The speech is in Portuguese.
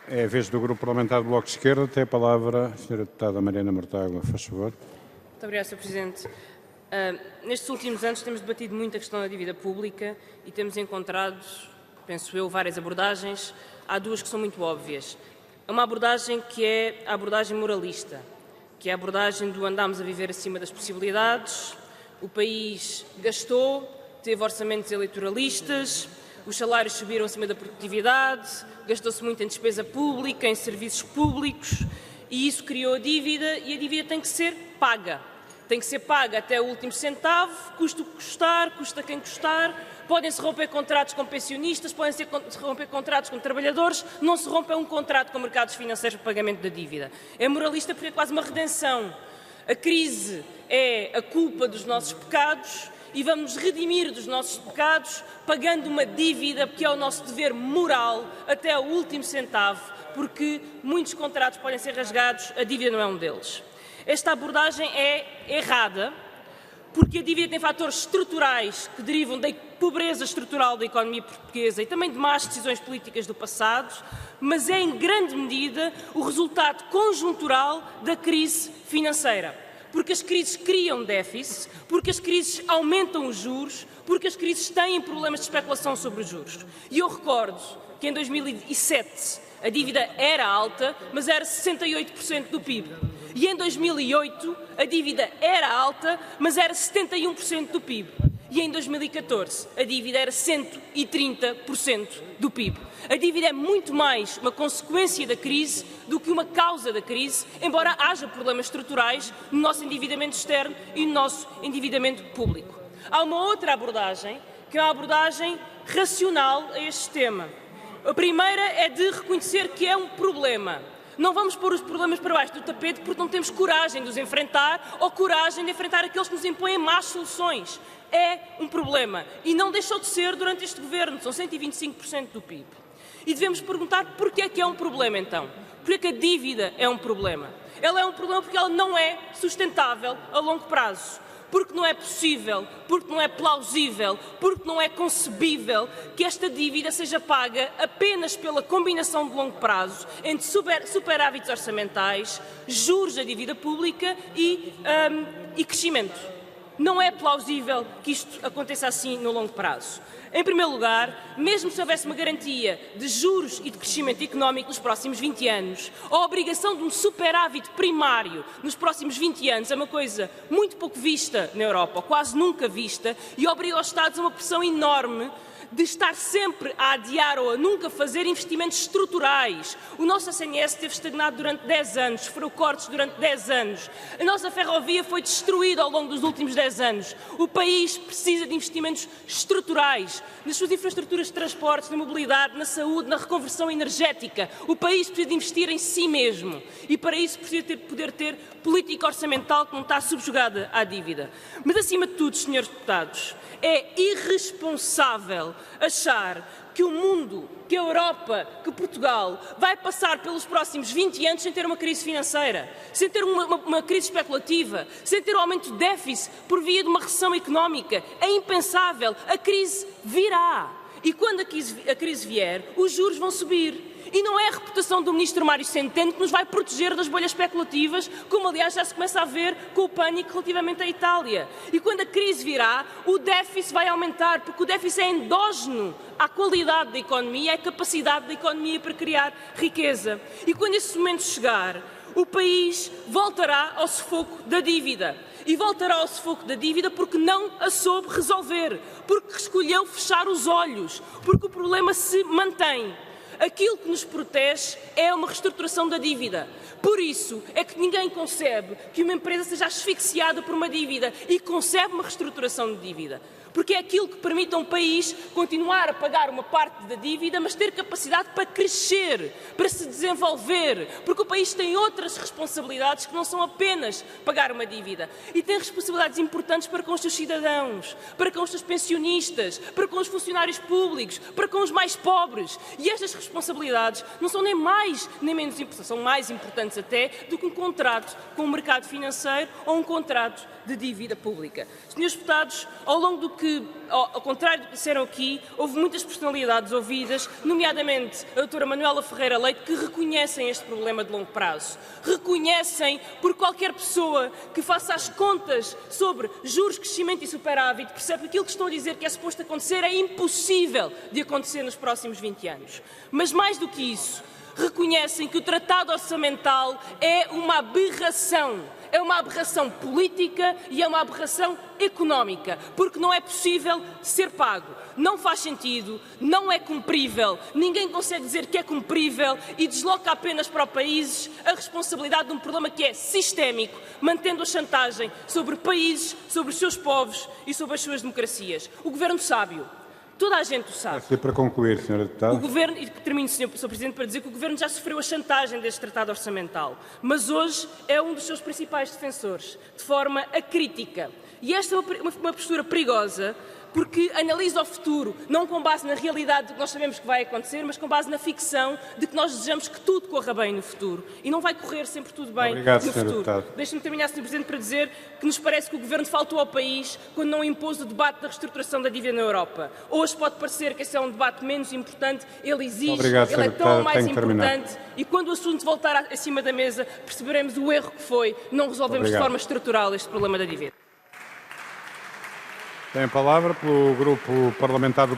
É a vez do Grupo Parlamentar do Bloco de Esquerda. Tem a palavra a Sra. Deputada Mariana Mortágua, faz favor. Muito obrigada, Sr. Presidente. Nestes últimos anos temos debatido muito a questão da dívida pública e temos encontrado, penso eu, várias abordagens. Há duas que são muito óbvias. É uma abordagem que é a abordagem moralista, que é a abordagem do andámos a viver acima das possibilidades, o país gastou, teve orçamentos eleitoralistas, os salários subiram acima da produtividade, gastou-se muito em despesa pública, em serviços públicos e isso criou a dívida e a dívida tem que ser paga. Tem que ser paga até o último centavo, custa o que custar, custa quem custar. Podem-se romper contratos com pensionistas, podem-se romper contratos com trabalhadores, não se rompe um contrato com mercados financeiros para pagamento da dívida. É moralista porque é quase uma redenção. A crise é a culpa dos nossos pecados e vamos redimir dos nossos pecados pagando uma dívida que é o nosso dever moral até o último centavo, porque muitos contratos podem ser rasgados, a dívida não é um deles. Esta abordagem é errada, porque a dívida tem fatores estruturais que derivam da pobreza estrutural da economia portuguesa e também de más decisões políticas do passado, mas é em grande medida o resultado conjuntural da crise financeira. Porque as crises criam déficit, porque as crises aumentam os juros, porque as crises têm problemas de especulação sobre os juros. E eu recordo que em 2007 a dívida era alta, mas era 68% do PIB. E em 2008 a dívida era alta, mas era 71% do PIB. E em 2014 a dívida era 130% do PIB. A dívida é muito mais uma consequência da crise do que uma causa da crise, embora haja problemas estruturais no nosso endividamento externo e no nosso endividamento público. Há uma outra abordagem, que é uma abordagem racional a este tema. A primeira é de reconhecer que é um problema. Não vamos pôr os problemas para baixo do tapete porque não temos coragem de os enfrentar ou coragem de enfrentar aqueles que nos impõem más soluções. É um problema e não deixou de ser durante este governo, são 125% do PIB. E devemos perguntar porquê é que é um problema então? Porquê é que a dívida é um problema? Ela é um problema porque ela não é sustentável a longo prazo. Porque não é possível, porque não é plausível, porque não é concebível que esta dívida seja paga apenas pela combinação de longo prazo entre superávites orçamentais, juros da dívida pública e crescimento. Não é plausível que isto aconteça assim no longo prazo. Em primeiro lugar, mesmo se houvesse uma garantia de juros e de crescimento económico nos próximos 20 anos, a obrigação de um superávit primário nos próximos 20 anos é uma coisa muito pouco vista na Europa, ou quase nunca vista, e obriga os Estados a uma pressão enorme de estar sempre a adiar ou a nunca fazer investimentos estruturais. O nosso SNS esteve estagnado durante 10 anos, sofreu cortes durante 10 anos. A nossa ferrovia foi destruída ao longo dos últimos 10 anos. O país precisa de investimentos estruturais nas suas infraestruturas de transportes, na mobilidade, na saúde, na reconversão energética. O país precisa de investir em si mesmo e para isso precisa poder ter política orçamental que não está subjugada à dívida. Mas acima de tudo, senhores deputados, é irresponsável achar que o mundo, que a Europa, que Portugal vai passar pelos próximos 20 anos sem ter uma crise financeira, sem ter uma crise especulativa, sem ter um aumento de déficit por via de uma recessão económica. É impensável. A crise virá. E quando a crise vier, os juros vão subir. E não é a reputação do Ministro Mário Centeno que nos vai proteger das bolhas especulativas, como aliás já se começa a ver com o pânico relativamente à Itália. E quando a crise virá, o déficit vai aumentar, porque o déficit é endógeno à qualidade da economia, à capacidade da economia para criar riqueza. E quando esse momento chegar, o país voltará ao sufoco da dívida. E voltará ao sufoco da dívida porque não a soube resolver, porque escolheu fechar os olhos, porque o problema se mantém. Aquilo que nos protege é uma reestruturação da dívida. Por isso é que ninguém concebe que uma empresa seja asfixiada por uma dívida e concebe uma reestruturação de dívida. Porque é aquilo que permite a um país continuar a pagar uma parte da dívida, mas ter capacidade para crescer, para se desenvolver. Porque o país tem outras responsabilidades que não são apenas pagar uma dívida. E tem responsabilidades importantes para com os seus cidadãos, para com os seus pensionistas, para com os funcionários públicos, para com os mais pobres. E estas responsabilidades não são nem mais nem menos importantes, são mais importantes até do que um contrato com o mercado financeiro ou um contrato de dívida pública. Senhores deputados, ao longo do porque, ao contrário do que disseram aqui, houve muitas personalidades ouvidas, nomeadamente a doutora Manuela Ferreira Leite, que reconhecem este problema de longo prazo. Reconhecem, porque qualquer pessoa que faça as contas sobre juros, crescimento e superávit percebe que aquilo que estão a dizer que é suposto acontecer é impossível de acontecer nos próximos 20 anos. Mas mais do que isso, reconhecem que o Tratado Orçamental é uma aberração. É uma aberração política e é uma aberração económica, porque não é possível ser pago. Não faz sentido, não é cumprível, ninguém consegue dizer que é cumprível e desloca apenas para os países a responsabilidade de um problema que é sistémico, mantendo a chantagem sobre países, sobre os seus povos e sobre as suas democracias. O Governo sabe-o. Toda a gente o sabe. Para concluir, Sra. Deputada. O Governo, e termino, Sr. Presidente, para dizer que o Governo já sofreu a chantagem deste Tratado Orçamental, mas hoje é um dos seus principais defensores, de forma acrítica. E esta é uma postura perigosa, porque analisa o futuro, não com base na realidade do que nós sabemos que vai acontecer, mas com base na ficção de que nós desejamos que tudo corra bem no futuro. E não vai correr sempre tudo bem Obrigado, no Sr. futuro. Deputado. Deixe-me terminar, Sr. Presidente, para dizer que nos parece que o Governo faltou ao país quando não impôs o debate da reestruturação da dívida na Europa. Hoje pode parecer que esse é um debate menos importante, ele exige, Obrigado, ele é Sra. tão Deputada. mais Tenho que terminar. importante e quando o assunto voltar acima da mesa perceberemos o erro que foi, não resolvemos de Obrigado. forma estrutural este problema da dívida. Tem a palavra pelo Grupo Parlamentar do